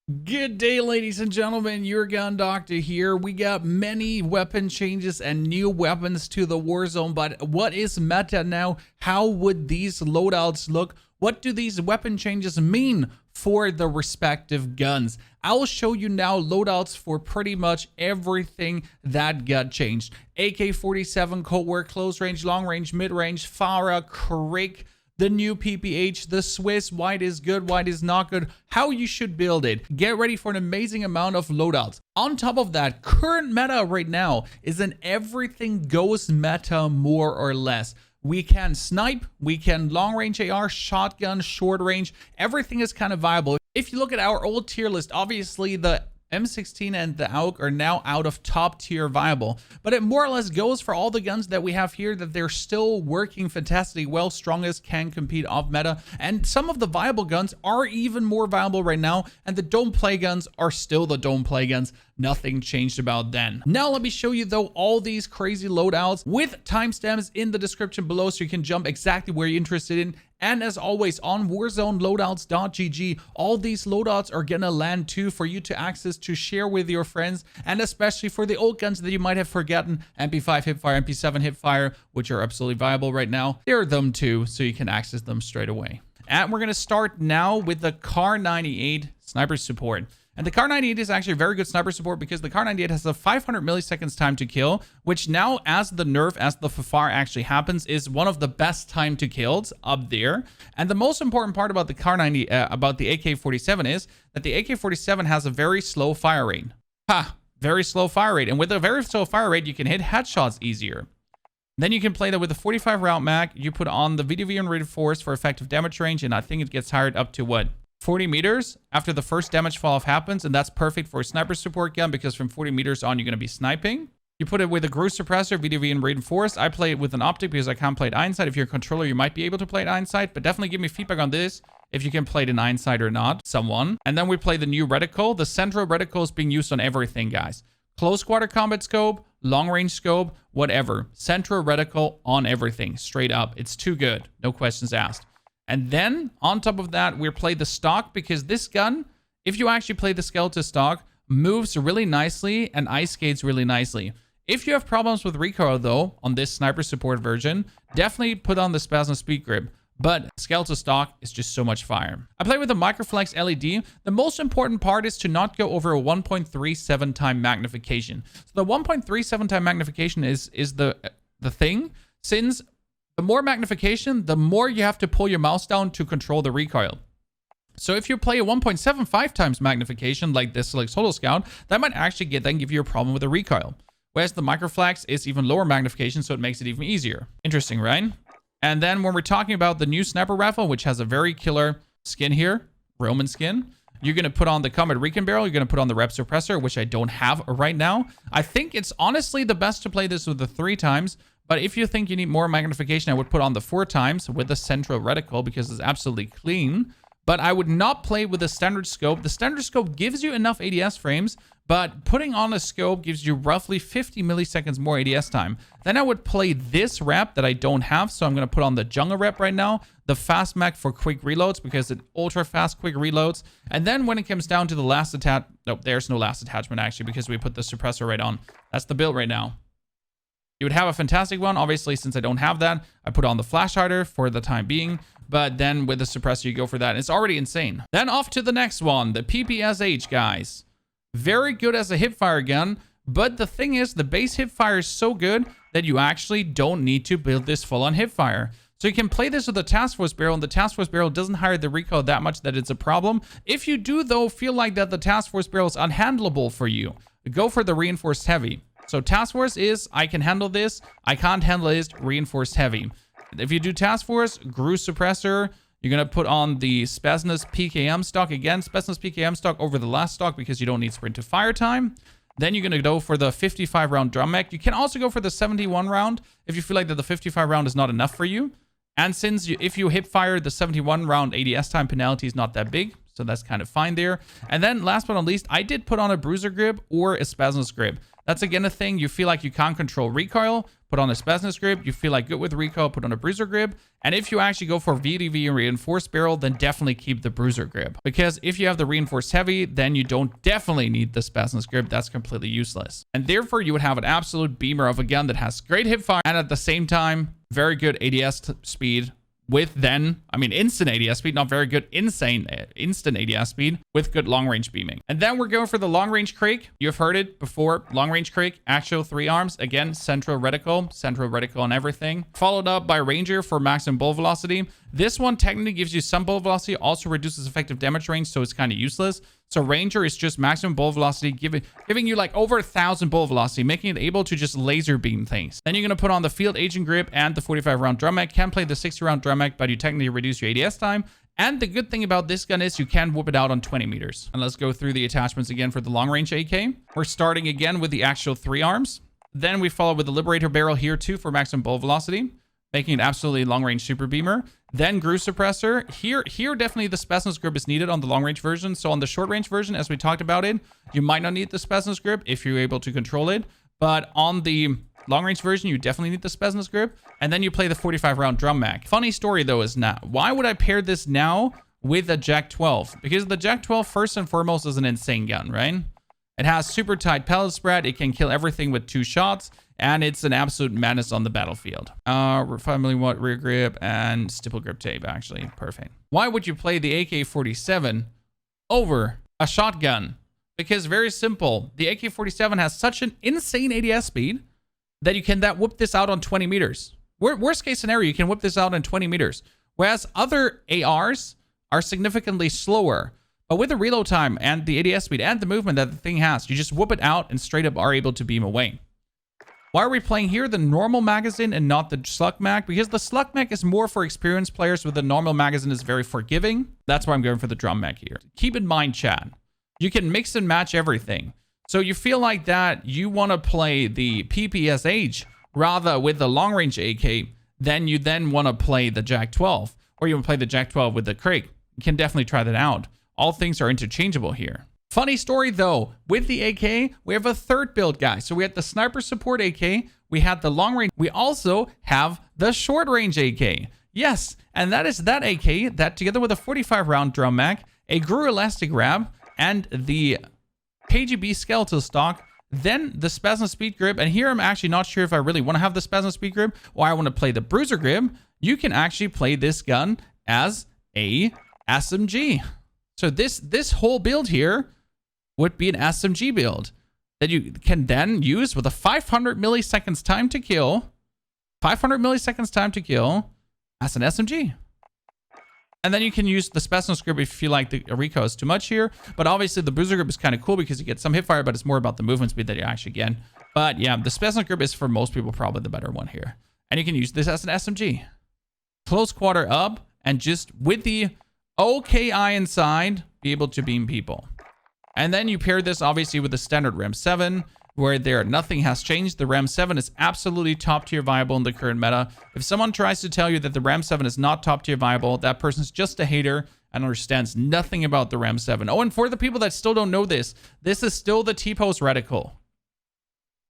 Good day, ladies and gentlemen. Your gun doctor here. We got many weapon changes and new weapons to the Warzone, but what is meta now? How would these loadouts look? What do these weapon changes mean for the respective guns? I'll show you now loadouts for pretty much everything that got changed. AK47 Cold War, close range, long range, mid range, FARA, Krig, the new PPH, the Swiss, why it is good, why it is not good, how you should build it. Get ready for an amazing amount of loadouts. On top of that, current meta right now is an everything goes meta more or less. We can snipe, we can long range AR, shotgun, short range, everything is kind of viable. If you look at our old tier list, obviously the M16 and the AUK are now out of top tier viable, but it more or less goes for all the guns that we have here that they're still working fantastically well. Strongest can compete off meta, and some of the viable guns are even more viable right now, and the don't play guns are still the don't play guns. Nothing changed about then. Now let me show you though all these crazy loadouts with timestamps in the description below so you can jump exactly where you're interested in. And as always, on warzoneloadouts.gg, all these loadouts are gonna land too for you to access to share with your friends, and especially for the old guns that you might have forgotten. MP5 Hipfire, MP7 Hipfire, which are absolutely viable right now. There are them too, so you can access them straight away. And we're gonna start now with the Kar98 sniper support. And the Kar98 is actually a very good sniper support because the Kar98 has a 500 milliseconds time to kill, which now as the nerf, as the FARA actually happens, is one of the best time to kills up there. And the most important part about the Kar90, about the AK47 is that the AK47 has a very slow fire rate. Very slow fire rate. And with a very slow fire rate, you can hit headshots easier. Then you can play that with a 45 round mag. You put on the VDV and reinforced for effective damage range, and I think it gets higher up to what? 40 meters after the first damage fall off happens, and that's perfect for a sniper support gun because from 40 meters on you're going to be sniping. You put it with a Groove suppressor, VDV and reinforced. I play it with an optic because I can't play it Einsight. If you're a controller, you might be able to play it Einsight, but definitely give me feedback on this if you can play it in Einsight or not, someone. And then we play the new reticle. The central reticle is being used on everything, guys. Close quarter combat scope, long range scope, whatever. Central reticle on everything, straight up. It's too good, no questions asked. And then, on top of that, we play the stock because this gun, if you actually play the skeleton stock, moves really nicely and ice skates really nicely. If you have problems with recoil, though, on this sniper support version, definitely put on the Spasm Speed Grip. But skeleton stock is just so much fire. I play with a Microflex LED. The most important part is to not go over a 1.37 time magnification. So the 1.37 time magnification is the thing, since the more magnification, the more you have to pull your mouse down to control the recoil. So if you play a 1.75 times magnification like this like Solo Scout, that might actually give you a problem with the recoil. Whereas the Microflex is even lower magnification, so it makes it even easier. Interesting, right? And then when we're talking about the new sniper rifle, which has a very killer skin here, Roman skin, you're going to put on the Combat Recon Barrel, you're going to put on the Rep Suppressor, which I don't have right now. I think it's honestly the best to play this with the 3 times. But if you think you need more magnification, I would put on the 4 times with the central reticle because it's absolutely clean. But I would not play with the standard scope. The standard scope gives you enough ADS frames, but putting on a scope gives you roughly 50 milliseconds more ADS time. Then I would play this rep that I don't have, so I'm going to put on the jungle rep right now, the fast mag for quick reloads because it ultra fast quick reloads. And then when it comes down to the last attachment, nope, there's no last attachment actually because we put the suppressor right on. That's the build right now. You would have a fantastic one. Obviously, since I don't have that, I put on the flash hider for the time being. But then with the suppressor, you go for that. It's already insane. Then off to the next one, the PPSh, guys. Very good as a hipfire gun. But the thing is, the base hipfire is so good that you actually don't need to build this full-on hipfire. So you can play this with the Task Force barrel, and the Task Force barrel doesn't hire the recoil that much that it's a problem. If you do, though, feel like that the Task Force barrel is unhandleable for you, go for the Reinforced Heavy. So Task Force is, I can handle this. I can't handle it, Reinforced Heavy. If you do Task Force, Groove Suppressor, you're going to put on the Spasnus PKM stock. Again, Spasnus PKM stock over the last stock because you don't need sprint to fire time. Then you're going to go for the 55 round drum mech. You can also go for the 71 round if you feel like that the 55 round is not enough for you. And since if you hip fire, the 71 round ADS time penalty is not that big. So that's kind of fine there. And then last but not least, I did put on a Bruiser grip or a Spasnus grip. That's again a thing. You feel like you can't control recoil, put on a Spasmus grip. You feel like good with recoil, put on a bruiser grip. And if you actually go for VDV and reinforced barrel, then definitely keep the bruiser grip. Because if you have the reinforced heavy, then you don't definitely need the Spasmus grip. That's completely useless. And therefore, you would have an absolute beamer of a gun that has great hip fire and at the same time, very good ADS speed. With then, I mean, instant ADS speed, not very good, instant ADS speed with good long range beaming. And then we're going for the long range Krig. You've heard it before, long range Krig, actual 3 arms. Again, central reticle and everything. Followed up by Ranger for maximum bullet velocity. This one technically gives you some bullet velocity, also reduces effective damage range, so it's kind of useless. So Ranger is just maximum bullet velocity, giving you like over 1,000 bullet velocity, making it able to just laser beam things. Then you're going to put on the field agent grip and the 45 round drum mag. Can play the 60 round drum mag, but you technically reduce your ADS time. And the good thing about this gun is you can whip it out on 20 meters. And let's go through the attachments again for the long range AK. We're starting again with the actual 3 arms. Then we follow with the Liberator barrel here too for maximum bullet velocity, making it absolutely long range super beamer. Then Groove Suppressor. Here definitely the Spasmus grip is needed on the long range version. So on the short range version, as we talked about it, you might not need the Spasmus grip if you're able to control it. But on the long range version, you definitely need the Spasmus grip. And then you play the 45 round drum mag. Funny story though is now, why would I pair this now with a Jak 12? Because the Jak 12 first and foremost is an insane gun, right? It has super tight pellet spread. It can kill everything with 2 shots. And it's an absolute madness on the battlefield. 5 mm rear grip and stipple grip tape, actually. Perfect. Why would you play the AK-47 over a shotgun? Because very simple. The AK-47 has such an insane ADS speed that you can whip this out on 20 meters. Worst case scenario, you can whip this out on 20 meters. Whereas other ARs are significantly slower. But with the reload time and the ADS speed and the movement that the thing has, you just whoop it out and straight up are able to beam away. Why are we playing here the normal magazine and not the slug mag? Because the slug mag is more for experienced players, with the normal magazine is very forgiving. That's why I'm going for the drum mag here. Keep in mind, chat, you can mix and match everything. So you feel like that you want to play the PPSh rather with the long range AK, then you want to play the Jak 12, or you want to play the Jak 12 with the Krig. You can definitely try that out. All things are interchangeable here. Funny story though, with the AK, we have a third build, guys. So we had the sniper support AK, we had the long range, we also have the short range AK. Yes, and that is that AK that together with a 45 round drum mag, a GRU elastic grab, and the KGB skeletal stock, then the Spasmus speed grip. And here I'm actually not sure if I really want to have the Spasmus speed grip or I want to play the bruiser grip. You can actually play this gun as a SMG. So this whole build here would be an SMG build that you can then use with a 500 milliseconds time to kill, 500 milliseconds time to kill as an SMG. And then you can use the Spasmus grip if you feel like the recoil is too much here. But obviously the bruiser grip is kind of cool because you get some hip fire, but it's more about the movement speed that you actually get. But yeah, the Spasmus grip is for most people probably the better one here. And you can use this as an SMG. Close quarter up and just with the OKI inside, be able to beam people. And then you pair this obviously with the standard RAM 7, where nothing has changed. The RAM 7 is absolutely top tier viable in the current meta. If someone tries to tell you that the RAM 7 is not top tier viable, that person's just a hater and understands nothing about the RAM 7. Oh, and for the people that still don't know this is still the T-pose reticle.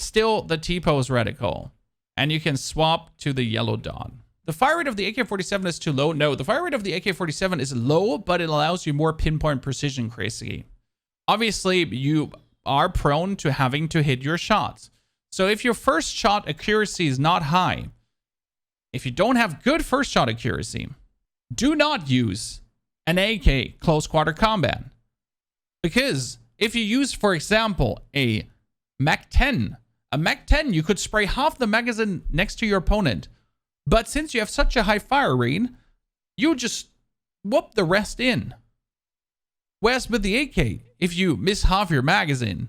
Still the T-pose reticle. And you can swap to the yellow dot. The fire rate of the AK-47 is too low. No, the fire rate of the AK-47 is low, but it allows you more pinpoint precision, crazy. Obviously, you are prone to having to hit your shots. So if your first shot accuracy is not high, if you don't have good first shot accuracy, do not use an AK close quarter combat. Because if you use, for example, a Mac 10, you could spray half the magazine next to your opponent. But since you have such a high fire rate, you just whoop the rest in. Whereas with the AK, if you miss half your magazine,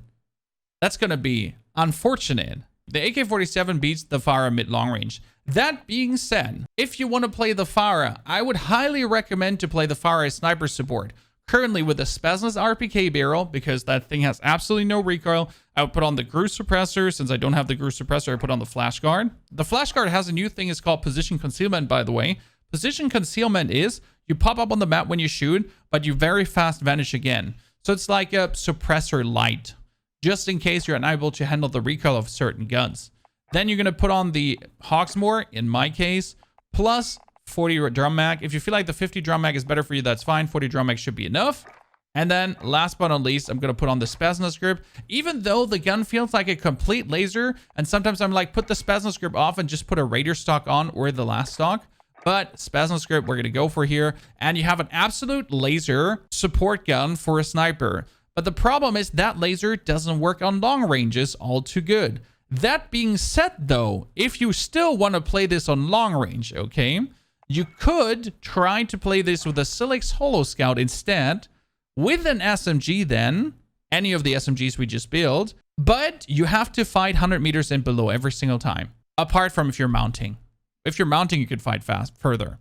that's going to be unfortunate. The AK-47 beats the FARA mid-long range. That being said, if you want to play the FARA, I would highly recommend to play the FARA sniper support. Currently with the Spasmus RPK barrel, because that thing has absolutely no recoil. I would put on the GRU suppressor. Since I don't have the GRU suppressor, I put on the flash guard. The flash guard has a new thing. It's called position concealment, by the way. Position concealment is you pop up on the map when you shoot, but you very fast vanish again. So it's like a suppressor light. just in case you're unable to handle the recoil of certain guns. Then you're going to put on the Hawksmoor, in my case, plus 40 drum mag. If you feel like the 50 drum mag is better for you, that's fine. 40 drum mag should be enough. And then last but not least, I'm going to put on the Spasnos grip. Even though the gun feels like a complete laser, and sometimes I'm like, put the Spasnos grip off and just put a Raider stock on or the last stock. But Spasnos grip, we're going to go for here. And you have an absolute laser support gun for a sniper. But the problem is that laser doesn't work on long ranges all too good. That being said, though, if you still want to play this on long range, okay, you could try to play this with a Silix Holo Scout instead, with an SMG then, any of the SMGs we just built, but you have to fight 100 meters and below every single time, apart from if you're mounting. If you're mounting, you could fight further.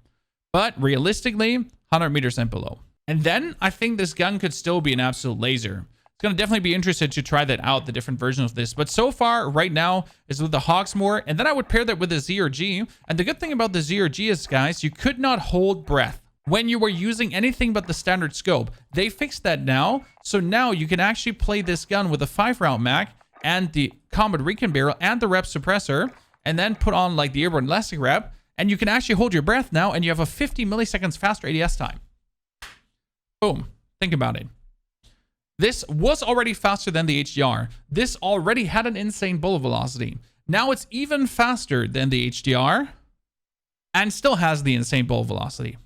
But realistically, 100 meters and below. And then I think this gun could still be an absolute laser. It's going to definitely be interested to try that out, the different versions of this. But so far, right now, is with the Hawksmoor. And then I would pair that with the ZRG. And the good thing about the ZRG is, guys, you could not hold breath when you were using anything but the standard scope. They fixed that now. So now you can actually play this gun with a 5-round mag and the combat recon barrel and the rep suppressor. And then put on like the airborne elastic wrap. And you can actually hold your breath now. And you have a 50 milliseconds faster ADS time. Boom. Think about it. This was already faster than the HDR. This already had an insane bullet velocity. Now it's even faster than the HDR and still has the insane bullet velocity.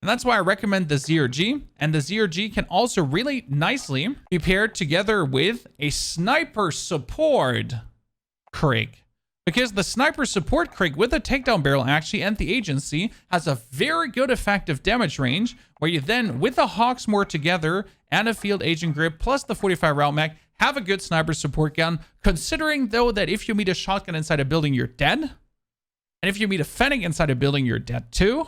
And that's why I recommend the ZRG. And the ZRG can also really nicely be paired together with a sniper support Krig. Because the sniper support Krig with a takedown barrel actually and the agency has a very good effective damage range, where you then, with the Hawksmoor together and a field agent grip plus the 45 round mag, have a good sniper support gun. Considering though that if you meet a shotgun inside a building, you're dead. And if you meet a Fennec inside a building, you're dead too.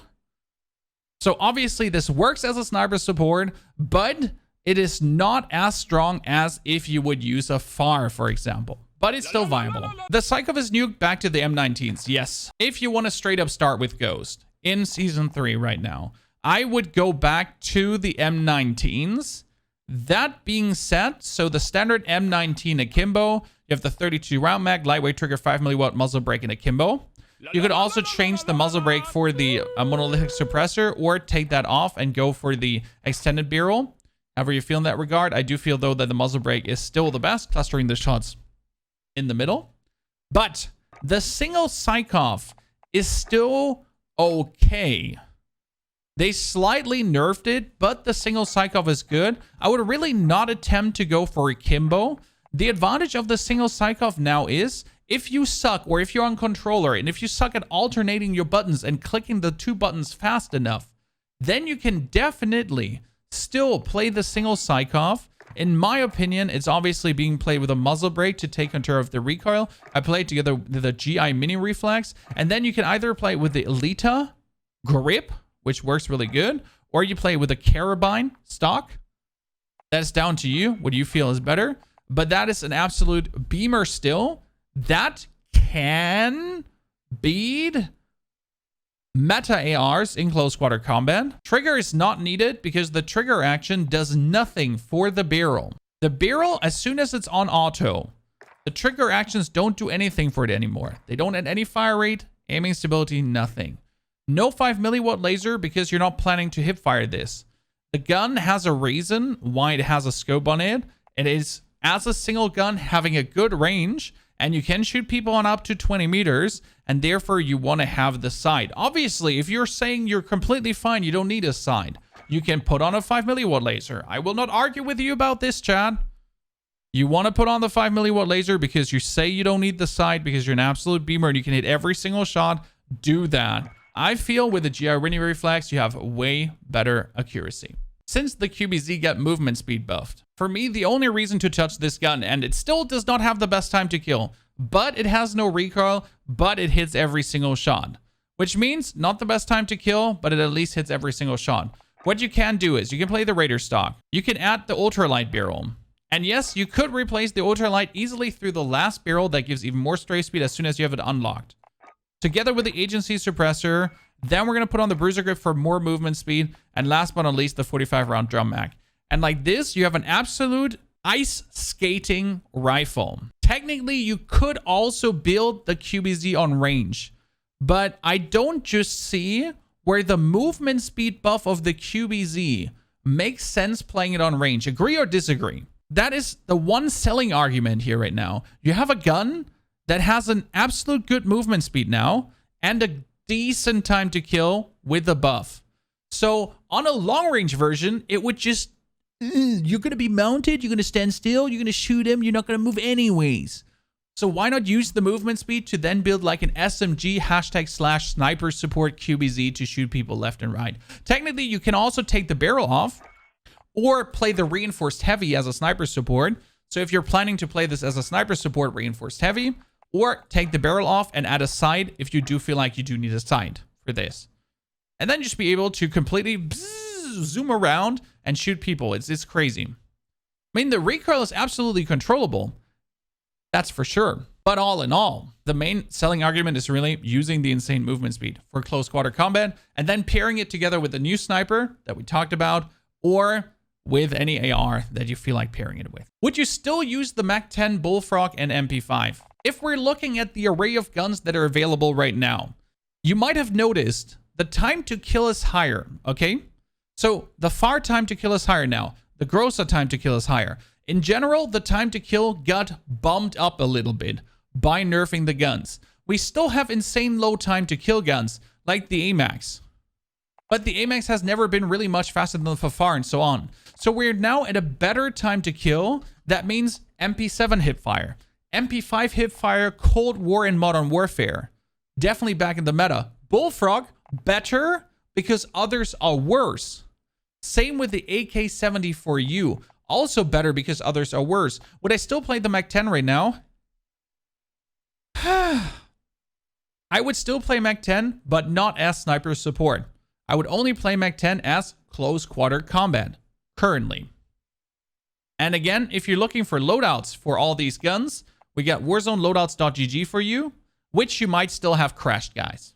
So obviously this works as a sniper support, but it is not as strong as if you would use a FARA, for example. But it's still viable. The Sykov is nuked back to the M19s, yes. If you want to straight up start with Ghost in Season 3 right now, I would go back to the M19s. That being said, so the standard M19 akimbo, you have the 32 round mag, lightweight trigger, 5 milliwatt muzzle brake in akimbo. You could also change the muzzle brake for the monolithic suppressor or take that off and go for the extended barrel. However you feel in that regard, I do feel though that the muzzle brake is still the best, clustering the shots in the middle. But the single Sykov is still okay. They slightly nerfed it, but the single Sykov is good. I would really not attempt to go for akimbo. The advantage of the single Sykov now is, if you suck, or if you're on controller, and if you suck at alternating your buttons and clicking the two buttons fast enough, then you can definitely still play the single Sykov. In my opinion, it's obviously being played with a muzzle brake to take control of the recoil. I play it together with the GI mini reflex, and then you can either play with the Elita grip, which works really good, or you play with a carabine stock. That's down to you, what you feel is better. But that is an absolute beamer still. That can beat Meta ARs in close quarter combat. Trigger is not needed because the trigger action does nothing for the barrel. The barrel, as soon as it's on auto, the trigger actions don't do anything for it anymore. They don't add any fire rate, aiming stability, nothing. No 5 milliwatt laser because you're not planning to hip fire this. The gun has a reason why it has a scope on it. It is, as a single gun, having a good range, and you can shoot people on up to 20 meters, and therefore you want to have the sight. Obviously, if you're saying you're completely fine, you don't need a sight. You can put on a 5 milliwatt laser. I will not argue with you about this, Chad. You want to put on the 5 milliwatt laser because you say you don't need the sight because you're an absolute beamer and you can hit every single shot. Do that. I feel with the GI mini reflex, you have way better accuracy. Since the QBZ got movement speed buffed, for me, the only reason to touch this gun, and it still does not have the best time to kill, but it has no recoil, but it hits every single shot. Which means, not the best time to kill, but it at least hits every single shot. What you can do is, you can play the Raider stock. You can add the ultralight barrel. And yes, you could replace the ultralight easily through the last barrel that gives even more strafe speed as soon as you have it unlocked. Together with the agency suppressor, then we're going to put on the bruiser grip for more movement speed, and last but not least, the 45 round drum mag. And like this, you have an absolute ice skating rifle. Technically, you could also build the QBZ on range, but I don't just see where the movement speed buff of the QBZ makes sense playing it on range. Agree or disagree? That is the one selling argument here right now. You have a gun that has an absolute good movement speed now and a decent time to kill with a buff. So on a long range version, it would just, you're going to be mounted, you're going to stand still, you're going to shoot him, you're not going to move anyways. So why not use the movement speed to then build like an SMG #/sniper support QBZ to shoot people left and right? Technically, you can also take the barrel off or play the reinforced heavy as a sniper support. So if you're planning to play this as a sniper support reinforced heavy, or take the barrel off and add a sight if you do feel like you do need a sight for this. And then just be able to completely zoom around and shoot people. It's crazy. I mean, the recoil is absolutely controllable. That's for sure. But all in all, the main selling argument is really using the insane movement speed for close quarter combat and then pairing it together with the new sniper that we talked about or with any AR that you feel like pairing it with. Would you still use the MAC-10 Bullfrog and MP5? If we're looking at the array of guns that are available right now, you might have noticed the time to kill is higher, okay? So the FAR time to kill is higher now. The Grossa time to kill is higher. In general, the time to kill got bumped up a little bit by nerfing the guns. We still have insane low time to kill guns, like the AMAX. But the AMAX has never been really much faster than the FAR and so on. So we're now at a better time to kill. That means MP7 hipfire, MP5 hipfire, Cold War and Modern Warfare. Definitely back in the meta. Bullfrog, better because others are worse. Same with the AK47U. Also better because others are worse. Would I still play the MAC-10 right now? I would still play MAC-10, but not as sniper support. I would only play MAC-10 as close quarter combat, currently. And again, if you're looking for loadouts for all these guns, we got Warzone Loadouts.gg for you, which you might still have crashed, guys.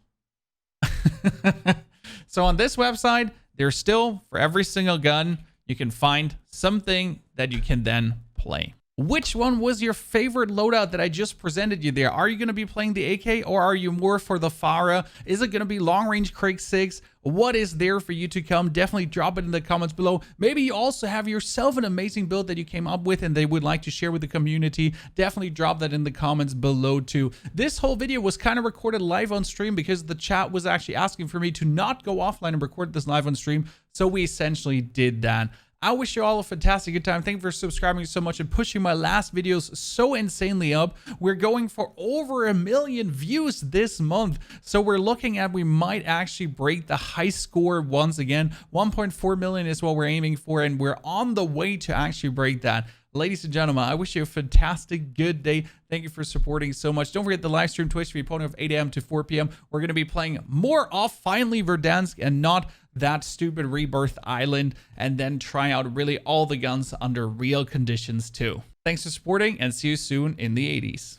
So on this website, there's still, for every single gun, you can find something that you can then play. Which one was your favorite loadout that I just presented you there? Are you going to be playing the AK or are you more for the FARA? Is it going to be long range Krig 6? What is there for you to come? Definitely drop it in the comments below. Maybe you also have yourself an amazing build that you came up with and they would like to share with the community. Definitely drop that in the comments below too. This whole video was kind of recorded live on stream because the chat was actually asking for me to not go offline and record this live on stream. So we essentially did that. I wish you all a fantastic good time. Thank you for subscribing so much and pushing my last videos so insanely up. We're going for over 1 million views this month. So we're looking at, we might actually break the high score once again. 1.4 million is what we're aiming for, and we're on the way to actually break that. Ladies and gentlemen, I wish you a fantastic good day. Thank you for supporting so much. Don't forget the live stream Twitch to be playing of 8 a.m. to 4 p.m. We're going to be playing more off finally Verdansk and not that stupid Rebirth Island, and then try out really all the guns under real conditions too. Thanks for supporting and see you soon in the 80s.